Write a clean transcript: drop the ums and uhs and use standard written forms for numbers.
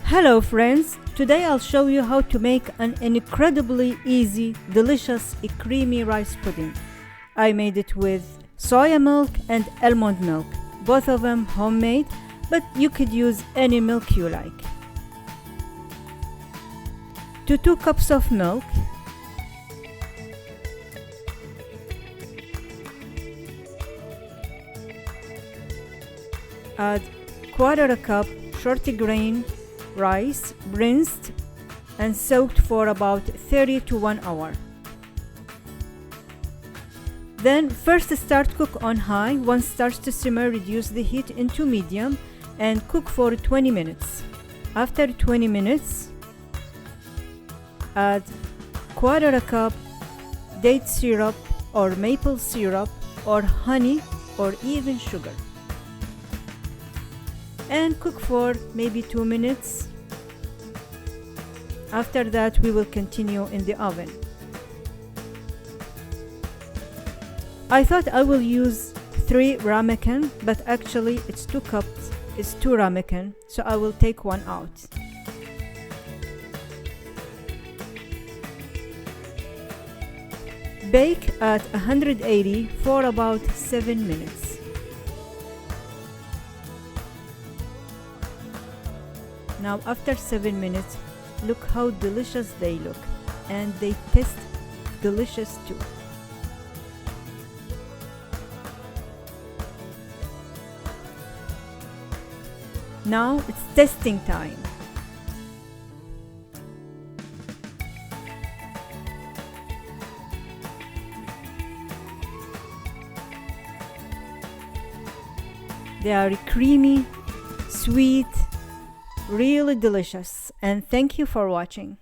Hello friends, today I'll show you how to make an incredibly easy, delicious, creamy rice pudding. I made it with soya milk and almond milk, both of them homemade, but you could use any milk you like. To 2 cups of milk, add 1/4 cup short grain rice, rinsed and soaked for about 30 to 1 hour. Then first start cook on high. Once starts to simmer, reduce the heat into medium and cook for 20 minutes. After 20 minutes, add 1/4 cup date syrup or maple syrup or honey or even sugar, and cook for maybe 2 minutes. After that, we will continue in the oven. I thought I will use 3 ramekin, but actually it's 2 cups, it's 2 ramekin, so I will take 1 out. Bake at 180 for about 7 minutes. Now after 7 minutes, look how delicious they look, and they taste delicious too. Now it's testing time. They are creamy, sweet, really delicious, and thank you for watching.